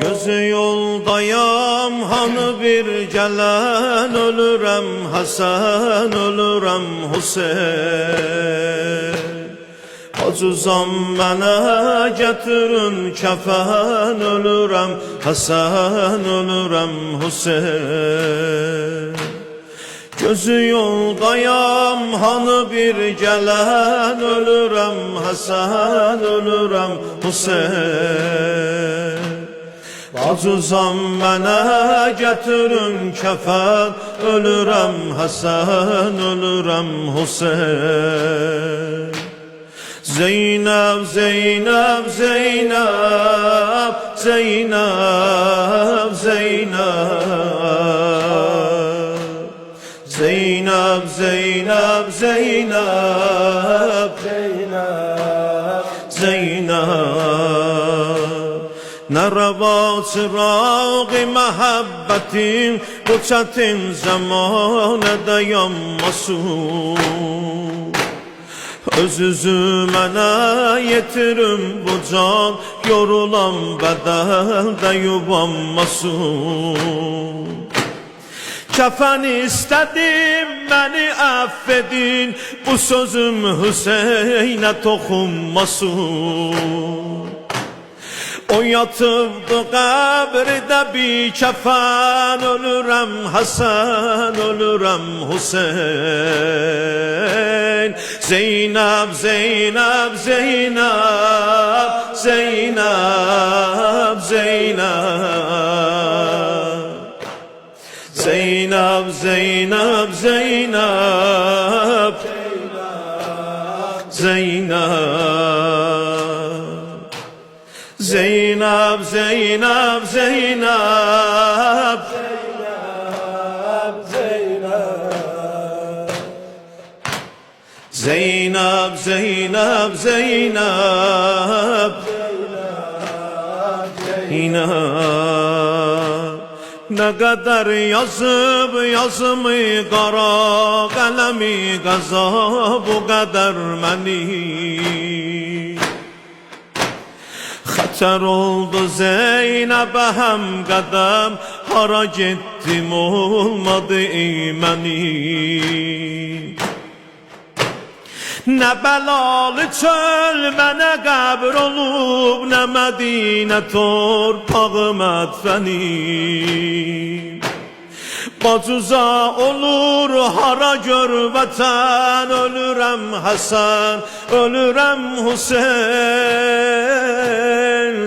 Gözü yoldayam hanı bir gelen, ölürəm Hasan, ölürəm Hüseyin. Acuzam mənə gətirin kəfən, ölürəm Hasan, ölürəm Hüseyin. Gözü yoldayam hanı bir gelen, ölürəm Hasan, ölürəm Hüseyin. Acuzam mənə gətirin kəfən, ölürəm Hasan, ölürəm Hüseyin. Zeynep, Zeynep, Zeynep, Zeynep, Zeynep, Zeynep, Zeynep, Zeynep, Zeynep, Zeynep. Nerva çırağı muhabbetin, bu çetin zamanede yanmasın. Öz-özü mənə yetirim bu can, yorulan bədəldə yubanmasın. Kəfən istədim, məni əff edin, bu sözüm Hüseynə toxunmasın. O yatıbdı qəbirdə bir kəfən, ölürəm Hasan, ölürəm Hüseyin. Zeynep, Zeynep, Zeynep, Zeynep, Zeynep, Zeynep, Zeynep, Zeynep, Zeynep, Zeynep, Zeynep, Zeynep, Zeynep, Zeynep, Zeynep, Zeynep. Ne kadar yazıp yazımı qara qələmi qaza, bu kadar məni. Xətər oldu Zeynəbə həm qədəm, hara getdim olmadı mənim. Nə bəlalı çöl mənə qəbr olub, nə Mədinə torpağı mədfənim. Bacuza olur hara gör vətən, ölürəm Hasan, ölürəm Hüseyin.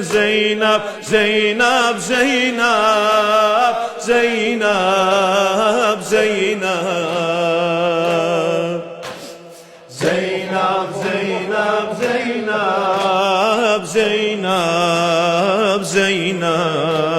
Zeynep, Zeynep, Zeynep, Zeynep, Zeynep, Zeynep, Zeynep, Zeynep, Zeynep, Zeynep.